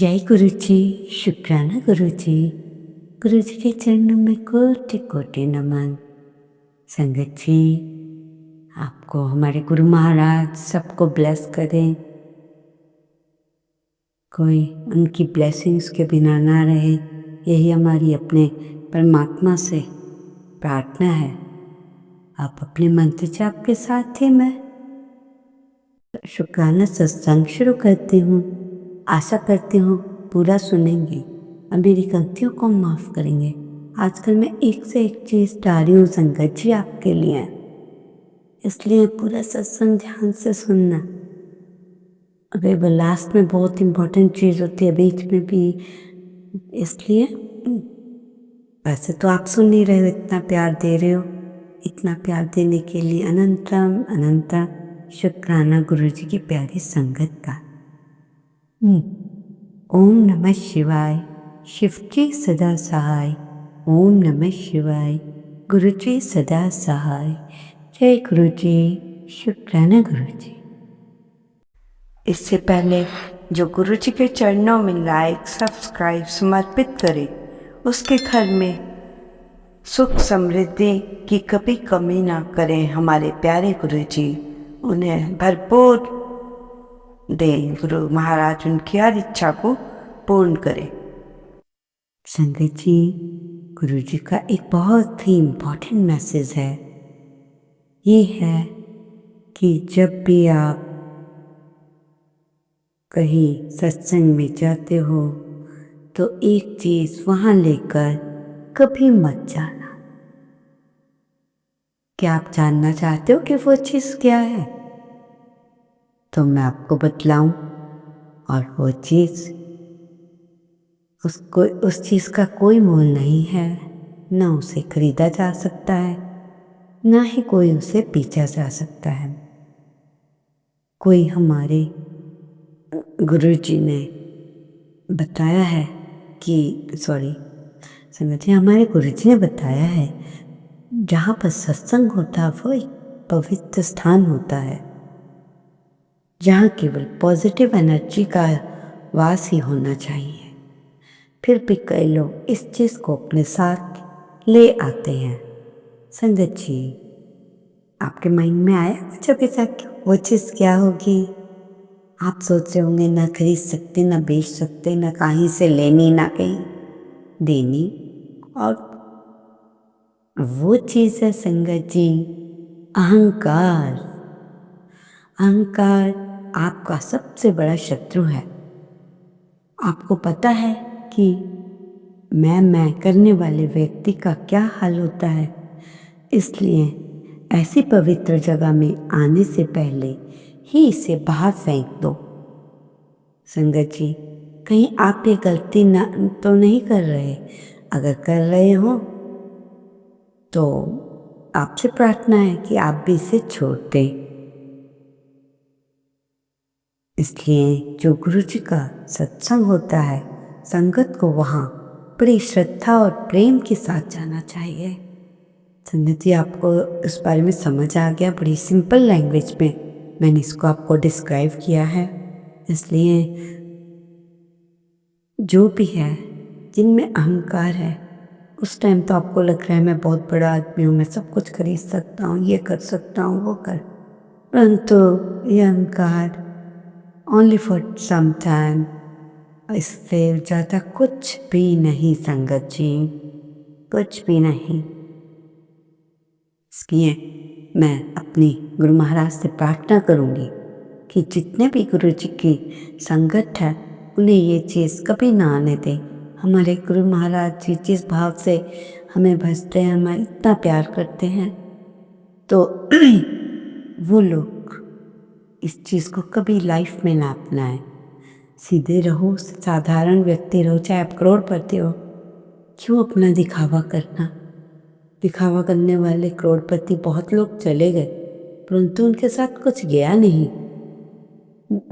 जय गुरु जी, शुक्राना गुरु जी। गुरु जी के चरणों में कोटि कोटि नमन। संगत जी, आपको हमारे गुरु महाराज सबको ब्लेस करें, कोई उनकी ब्लेसिंग्स के बिना ना रहे, यही हमारी अपने परमात्मा से प्रार्थना है। आप अपने मंत्र जाप के साथ ही मैं शुक्राना सत्संग शुरू करती हूँ। आशा करती हूँ पूरा सुनेंगे और मेरी गलतियों को माफ़ करेंगे। आजकल मैं एक से एक चीज़ डाल रही हूँ संगत जी आपके लिए, इसलिए पूरा सत्संग ध्यान से सुनना। अगर वो लास्ट में बहुत इम्पोर्टेंट चीज़ होती है, बीच में भी, इसलिए वैसे तो आप सुन नहीं रहे हो, इतना प्यार दे रहे हो। इतना प्यार देने के लिए अनंतम अनंतम शुक्राना गुरु जी की प्यारी संगत का। ओम नमः शिवाय। शिव जी सदा सहाय। ओम नमः शिवाय। गुरु जी सदा सहाय। जय गुरु जी, शुक्राना गुरु जी। इससे पहले जो गुरु जी के चरणों में लाइक सब्सक्राइब समर्पित करे, उसके घर में सुख समृद्धि की कभी कमी ना करें। हमारे प्यारे गुरु जी उन्हें भरपूर दें, गुरु महाराज उनकी हर इच्छा को पूर्ण करें। संगत जी, गुरु जी का एक बहुत ही इम्पोर्टेंट मैसेज है। ये है कि जब भी आप कहीं सत्संग में जाते हो तो एक चीज़ वहाँ लेकर कभी मत जाना। क्या आप जानना चाहते हो कि वो चीज़ क्या है? तो मैं आपको बतलाऊं। और वो चीज़, उस चीज़ का कोई मोल नहीं है, ना उसे खरीदा जा सकता है, ना ही कोई उसे बेचा जा सकता है। कोई हमारे गुरु जी ने बताया है कि संगत जी, हमारे गुरु जी ने बताया है जहाँ पर सत्संग होता है वो एक पवित्र स्थान होता है, जहाँ केवल पॉजिटिव एनर्जी का वास ही होना चाहिए। फिर भी कई लोग इस चीज़ को अपने साथ ले आते हैं। संगत जी, आपके माइंड में आया कुछ अभी तक वो चीज़ क्या होगी? आप सोच रहे होंगे ना खरीद सकते, ना बेच सकते, ना कहीं से लेनी, ना कहीं देनी। और वो चीज़ है संगत जी, अहंकार। अहंकार आपका सबसे बड़ा शत्रु है। आपको पता है कि मैं करने वाले व्यक्ति का क्या हाल होता है, इसलिए ऐसी पवित्र जगह में आने से पहले ही इसे बाहर फेंक दो। संगत जी, कहीं आप ये गलती तो नहीं कर रहे? अगर कर रहे हो तो आपसे प्रार्थना है कि आप भी इसे छोड़ दें। इसलिए जो गुरु जी का सत्संग होता है, संगत को वहाँ बड़ी श्रद्धा और प्रेम के साथ जाना चाहिए। संगत जी, आपको इस बारे में समझ आ गया? बड़ी सिंपल लैंग्वेज में मैंने इसको आपको डिस्क्राइब किया है। इसलिए जो भी है, जिनमें अहंकार है, उस टाइम तो आपको लग रहा है मैं बहुत बड़ा आदमी हूँ, मैं सब कुछ खरीद सकता हूँ, ये कर सकता हूँ, वो कर, परंतु ये अहंकार ओनली फॉर सम टाइम, इससे ज़्यादा कुछ भी नहीं संगत जी, कुछ भी नहीं। इसलिए मैं अपनी गुरु महाराज से प्रार्थना करूँगी कि जितने भी गुरु जी की संगत है उन्हें ये चीज़ कभी ना आने दें। हमारे गुरु महाराज जी जिस भाव से हमें भजते हैं, हमें इतना प्यार करते हैं, तो वो लोग इस चीज़ को कभी लाइफ में ना अपनाएं। सीधे रहो, साधारण व्यक्ति रहो, चाहे आप करोड़पति हो। क्यों अपना दिखावा करना? दिखावा करने वाले करोड़पति बहुत लोग चले गए, परंतु उनके साथ कुछ गया नहीं,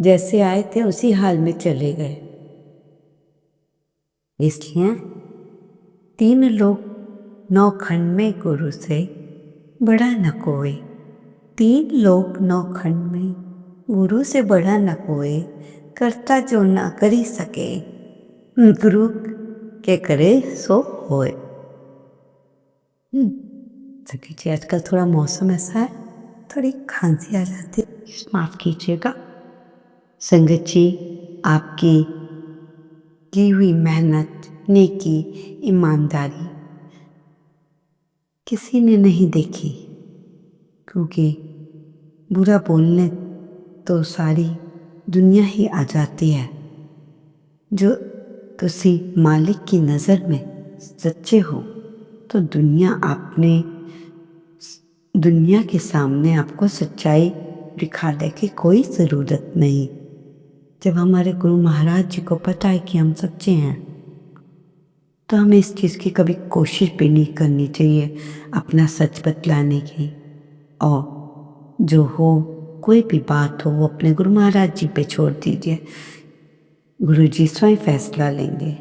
जैसे आए थे उसी हाल में चले गए। इसलिए 3 लोग 9 खंड में गुरु से बड़ा न कोई। 3 लोग 9 खंड में गुरु से बड़ा न कोई, करता जो ना करी सके, गुरु के करे सो होए। सखी जी, आजकल थोड़ा मौसम ऐसा है, थोड़ी खांसी आ जाती है, माफ कीजिएगा। संगत जी, आपकी की हुई मेहनत, नेकी, ईमानदारी किसी ने नहीं देखी, क्योंकि बुरा बोलने तो सारी दुनिया ही आ जाती है। जो तुसी मालिक की नज़र में सच्चे हो तो दुनिया के सामने आपको सच्चाई दिखाने की कोई ज़रूरत नहीं। जब हमारे गुरु महाराज जी को पता है कि हम सच्चे हैं, तो हमें इस चीज़ की कभी कोशिश भी नहीं करनी चाहिए अपना सच बतलाने की। और जो हो, कोई भी बात हो, वो अपने गुरु महाराज जी पे छोड़ दीजिए। गुरु जी स्वयं फैसला लेंगे।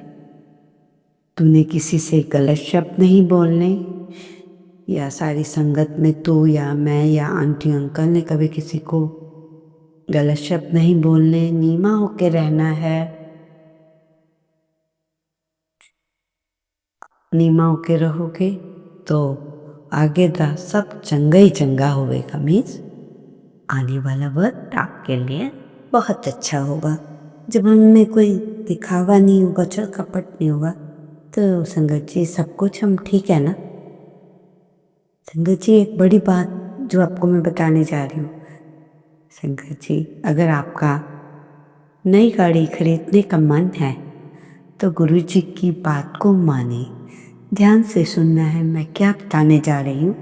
तूने किसी से गलत शब्द नहीं बोलने, या सारी संगत में तू या मैं या आंटी अंकल ने कभी किसी को गलत शब्द नहीं बोलने, नीमा होके रहना है। नीमा होके रहोगे तो आगे दा सब चंगा ही चंगा होगा। मीन्स आने वाला वक्त आपके लिए बहुत अच्छा होगा। जब हमें कोई दिखावा नहीं होगा, छल कपट नहीं होगा, तो संगत जी सब कुछ हम ठीक है ना। संगत जी, एक बड़ी बात जो आपको मैं बताने जा रही हूँ। संगत जी, अगर आपका नई गाड़ी खरीदने का मन है तो गुरु जी की बात को माने, ध्यान से सुनना है मैं क्या बताने जा रही हूँ।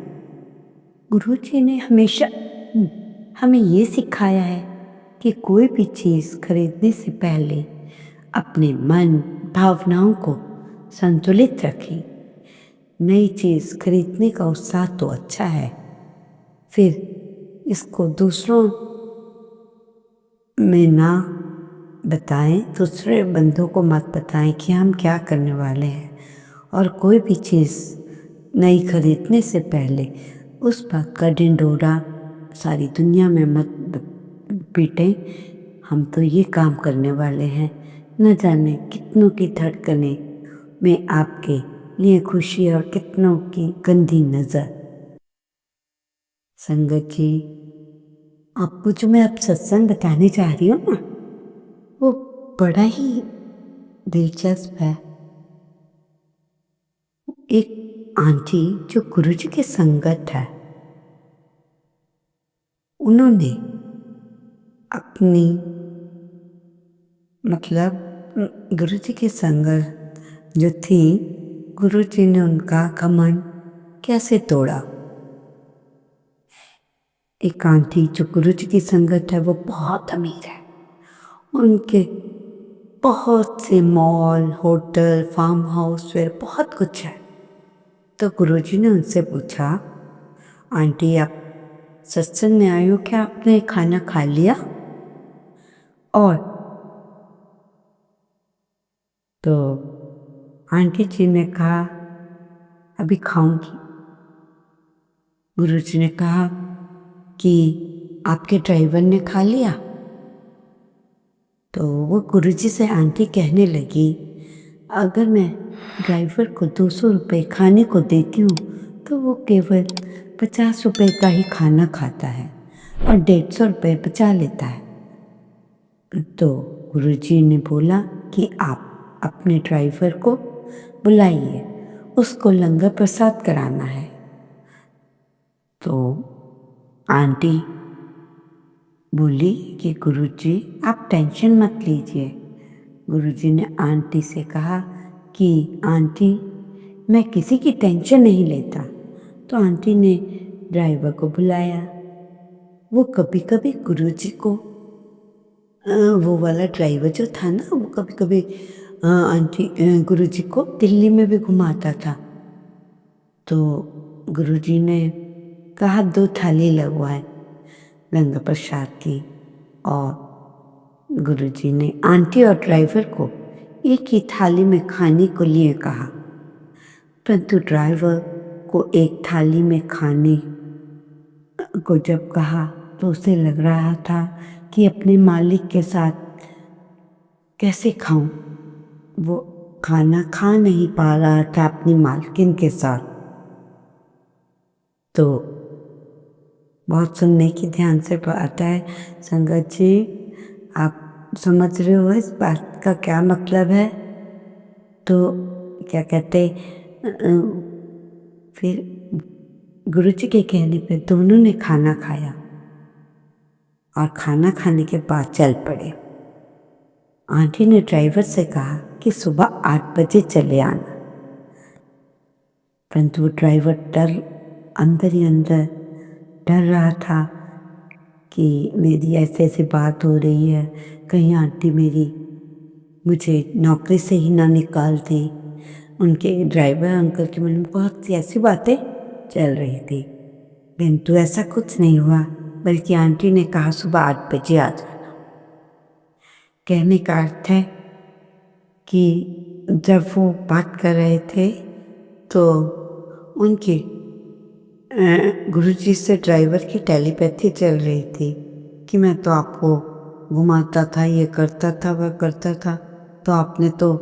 गुरु जी ने हमेशा हमें ये सिखाया है कि कोई भी चीज़ खरीदने से पहले अपने मन भावनाओं को संतुलित रखें। नई चीज़ खरीदने का उत्साह तो अच्छा है, फिर इसको दूसरों में ना बताएं, दूसरे बंधुओं को मत बताएं कि हम क्या करने वाले हैं। और कोई भी चीज़ नई खरीदने से पहले उस बात का ढिंढोरा सारी दुनिया में मत पीटें। हम तो ये काम करने वाले हैं, न जाने कितनों की धड़कने में आपके लिए खुशी और कितनों की गंदी नज़र। संगत जी, आपको जो मैं अब सत्संग बताने जा रही हूँ ना, वो बड़ा ही दिलचस्प है। एक आंटी जो गुरु जी की संगत है, उन्होंने अपनी गुरु जी की संगत जो थी, गुरु जी ने उनका घमंड कैसे तोड़ा। एक आंटी जो गुरु जी की संगत है, वो बहुत अमीर है, उनके बहुत से मॉल, होटल, फार्म हाउस, फिर बहुत कुछ है। तो गुरुजी ने उनसे पूछा, आंटी आप सत्संग में आए हो क्या, आपने खाना खा लिया? और तो आंटी जी ने कहा अभी खाऊंगी। गुरुजी ने कहा कि आपके ड्राइवर ने खा लिया? तो वो गुरुजी से आंटी कहने लगी, अगर मैं ड्राइवर को 200 रुपये खाने को देती हूँ तो वो केवल 50 रुपये का ही खाना खाता है और 150 रुपये बचा लेता है। तो गुरुजी ने बोला कि आप अपने ड्राइवर को बुलाइए, उसको लंगर प्रसाद कराना है। तो आंटी बोली कि गुरुजी आप टेंशन मत लीजिए। गुरुजी ने आंटी से कहा कि आंटी मैं किसी की टेंशन नहीं लेता। तो आंटी ने ड्राइवर को बुलाया। वो कभी कभी गुरुजी को वो वाला ड्राइवर जो था ना, वो कभी कभी गुरुजी को दिल्ली में भी घुमाता था। तो गुरुजी ने कहा 2 थाली लगवाए लंगर प्रसाद की, और गुरुजी ने आंटी और ड्राइवर को एक ही थाली में खाने को लिए कहा। परंतु ड्राइवर को एक थाली में खाने को जब कहा तो उसे लग रहा था कि अपने मालिक के साथ कैसे खाऊं। वो खाना खा नहीं पा रहा था अपनी मालकिन के साथ। तो बहुत सुनने की ध्यान से आता है। संगत जी, आप समझ रहे हो इस बात का क्या मतलब है? तो क्या कहते फिर गुरुजी के कहने पे दोनों ने खाना खाया और खाना खाने के बाद चल पड़े। आंटी ने ड्राइवर से कहा कि सुबह 8 बजे चले आना, परंतु वो ड्राइवर अंदर ही अंदर डर रहा था कि मेरी ऐसे ऐसी बात हो रही है, कहीं आंटी मेरी मुझे नौकरी से ही ना निकाल दी। उनके ड्राइवर अंकल के मन में बहुत सी ऐसी बातें चल रही थी, किंतु ऐसा कुछ नहीं हुआ, बल्कि आंटी ने कहा सुबह 8 बजे आ जाना। कहने का अर्थ है कि जब वो बात कर रहे थे तो उनके गुरुजी से ड्राइवर की टेलीपैथी चल रही थी कि मैं तो आपको घुमाता था, ये करता था, वह करता था, तो आपने तो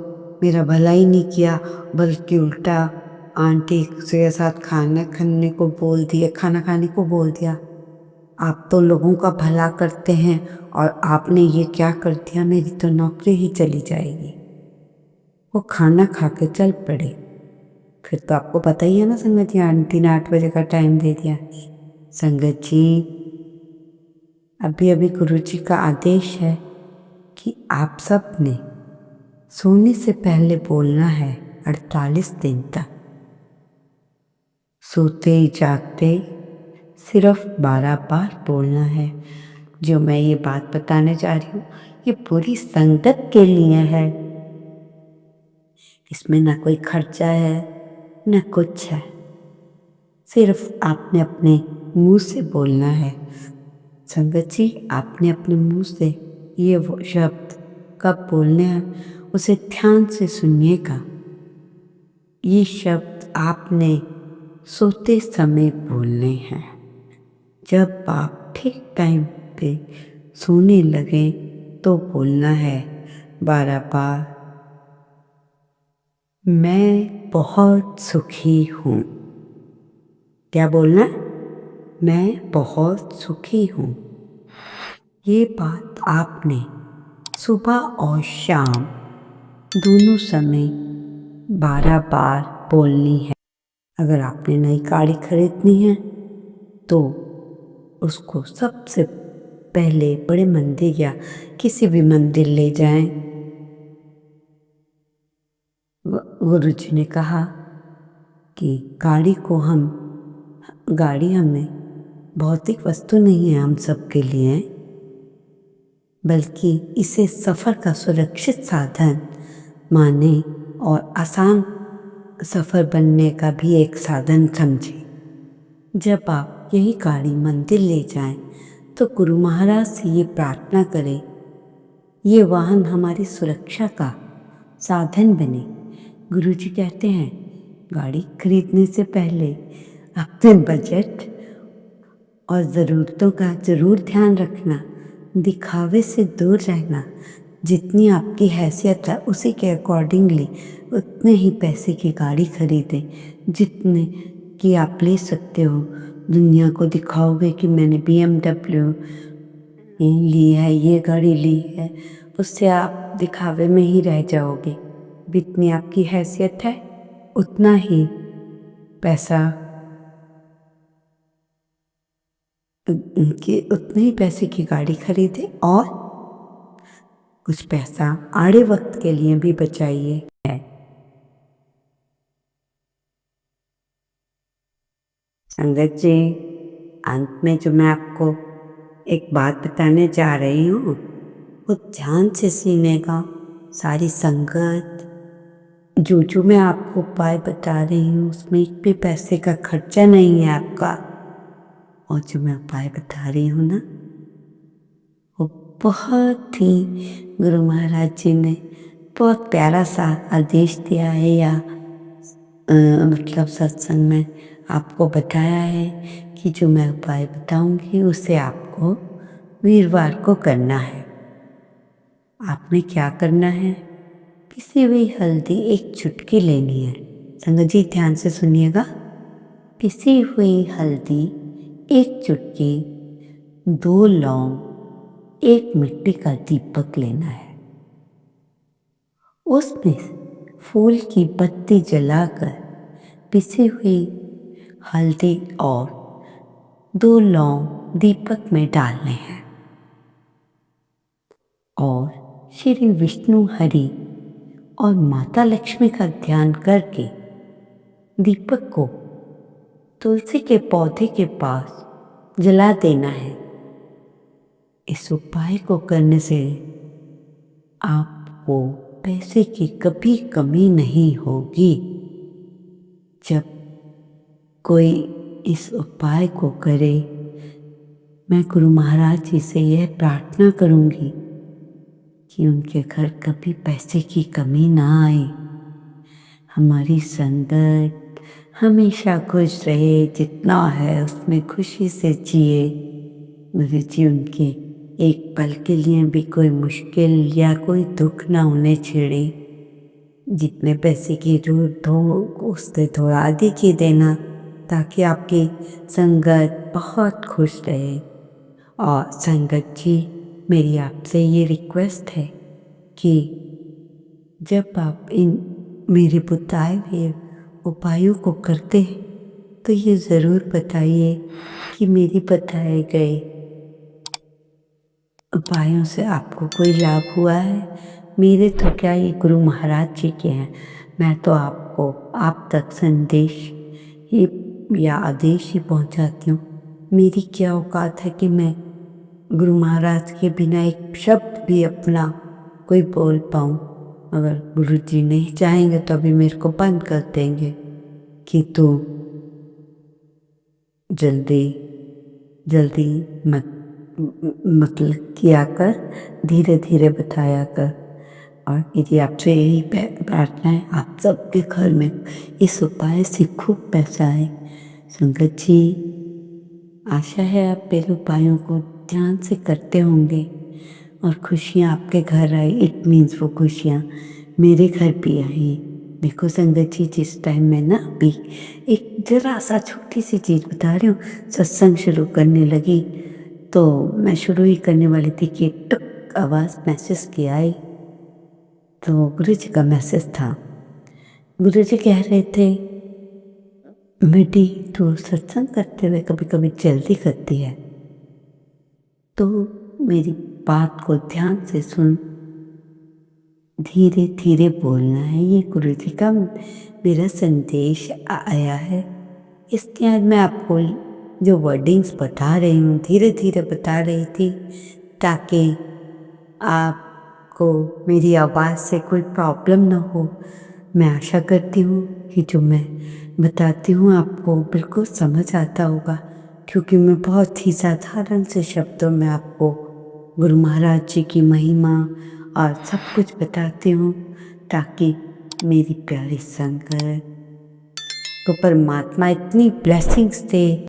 मेरा भला ही नहीं किया, बल्कि उल्टा आंटी के साथ खाना खाने को बोल दिया। आप तो लोगों का भला करते हैं और आपने ये क्या कर दिया, मेरी तो नौकरी ही चली जाएगी। वो खाना खा के चल पड़े। फिर तो आपको पता ही है ना संगत जी, आंटी ने 8 बजे का टाइम दे दिया। संगत जी, अभी अभी गुरुजी का आदेश है कि आप सब ने सोने से पहले बोलना है 48 दिन तक, सोते जागते सिर्फ 12 बार बोलना है। जो मैं ये बात बताने जा रही हूँ ये पूरी संगत के लिए है। इसमें ना कोई खर्चा है न कुछ है, सिर्फ आपने अपने मुंह से बोलना है। संगत जी, आपने अपने मुंह से ये वो शब्द कब बोलने हैं उसे ध्यान से सुनिएगा। ये शब्द आपने सोते समय बोलने हैं। जब आप ठीक टाइम पे सोने लगे तो बोलना है 12 बार, मैं बहुत सुखी हूँ। क्या बोलना है? मैं बहुत सुखी हूँ। ये बात आपने सुबह और शाम दोनों समय 12 बार बोलनी है। अगर आपने नई गाड़ी खरीदनी है तो उसको सबसे पहले बड़े मंदिर या किसी भी मंदिर ले जाएं। गुरुजी ने कहा कि गाड़ी हमें भौतिक वस्तु नहीं है हम सबके लिए, बल्कि इसे सफ़र का सुरक्षित साधन माने और आसान सफ़र बनने का भी एक साधन समझे। जब आप यही गाड़ी मंदिर ले जाएं तो गुरु महाराज से ये प्रार्थना करें, ये वाहन हमारी सुरक्षा का साधन बने। गुरुजी कहते हैं गाड़ी खरीदने से पहले अपने बजट और ज़रूरतों का ज़रूर ध्यान रखना, दिखावे से दूर रहना। जितनी आपकी हैसियत है उसी के अकॉर्डिंगली उतने ही पैसे की गाड़ी खरीदें जितने कि आप ले सकते हो। दुनिया को दिखाओगे कि मैंने BMW ली है, ये गाड़ी ली है, उससे आप दिखावे में ही रह जाओगे। जितनी आपकी हैसियत है उतना ही पैसा उतने ही पैसे की गाड़ी खरीदे और कुछ पैसा आड़े वक्त के लिए भी बचाइए। संगत जी, अंत में जो मैं आपको एक बात बताने जा रही हूँ वो ध्यान से सुनिएगा। सारी संगत, जो मैं आपको उपाय बता रही हूँ उसमें एक भी पैसे का खर्चा नहीं है आपका। और जो मैं उपाय बता रही हूँ ना वो बहुत ही गुरु महाराज जी ने बहुत प्यारा सा आदेश दिया है, या मतलब सत्संग में आपको बताया है कि जो मैं उपाय बताऊंगी उसे आपको वीरवार को करना है। आपने क्या करना है पिसी हुई हल्दी एक चुटकी लेनी है। संगत जी ध्यान से सुनिएगा। पिसी हुई हल्दी एक चुटकी, 2 लौंग, 1 मिट्टी का दीपक लेना है। उसमें फूल की बत्ती जलाकर पिसी हुई हल्दी और 2 लौंग दीपक में डालने हैं और श्री विष्णु हरि और माता लक्ष्मी का ध्यान करके दीपक को तुलसी के पौधे के पास जला देना है। इस उपाय को करने से आपको पैसे की कभी कमी नहीं होगी। जब कोई इस उपाय को करे, मैं गुरु महाराज जी से यह प्रार्थना करूंगी कि उनके घर कभी पैसे की कमी ना आए, हमारी संगत हमेशा खुश रहे, जितना है उसमें खुशी से जिए। गुरु जी उनके एक पल के लिए भी कोई मुश्किल या कोई दुख ना उन्हें छेड़े। जितने पैसे की जरूरत हो उससे थोड़ा अधिक ही देना, ताकि आपकी संगत बहुत खुश रहे। और संगत जी, मेरी आपसे ये रिक्वेस्ट है कि जब आप इन मेरे बताए हुए उपायों को करते हैं तो ये ज़रूर बताइए कि मेरे बताए गए उपायों से आपको कोई लाभ हुआ है। मेरे तो क्या, ये गुरु महाराज जी के हैं। मैं तो आपको आप तक संदेश ही या आदेश ही पहुंचाती हूँ। मेरी क्या औकात है कि मैं गुरु महाराज के बिना एक शब्द भी अपना कोई बोल पाऊँ। अगर गुरु जी नहीं चाहेंगे तो अभी मेरे को बंद कर देंगे कि तू जल्दी जल्दी मतलब किया कर, धीरे धीरे बताया कर। और मेरी आपसे यही प्रार्थना है, आप सबके घर में इस उपाय से खूब पैसा आए। संगत जी, आशा है आप मेरे उपायों को ध्यान से करते होंगे और खुशियाँ आपके घर आई। इट मीन्स वो खुशियाँ मेरे घर भी आई। देखो संगत जी, जिस टाइम मैं ना अभी एक जरा सा छोटी सी चीज़ बता रही हूँ, सत्संग शुरू करने लगी तो मैं शुरू ही करने वाली थी कि टुक आवाज़ मैसेज की आई। तो गुरु जी का मैसेज था। गुरु जी कह रहे थे, बेटी तू सत्संग करते हुए कभी कभी जल्दी करती है, तो मेरी बात को ध्यान से सुन, धीरे धीरे बोलना है। ये गुरु जी का मेरा संदेश आया है। इसके आज मैं आपको जो वर्डिंग्स बता रही हूँ धीरे धीरे बता रही थी, ताकि आपको मेरी आवाज़ से कोई प्रॉब्लम ना हो। मैं आशा करती हूँ कि जो मैं बताती हूँ आपको बिल्कुल समझ आता होगा, क्योंकि मैं बहुत ही साधारण से शब्दों में आपको गुरु महाराज जी की महिमा और सब कुछ बताती हूँ, ताकि मेरी प्यारी संगत को परमात्मा इतनी ब्लेसिंग्स दे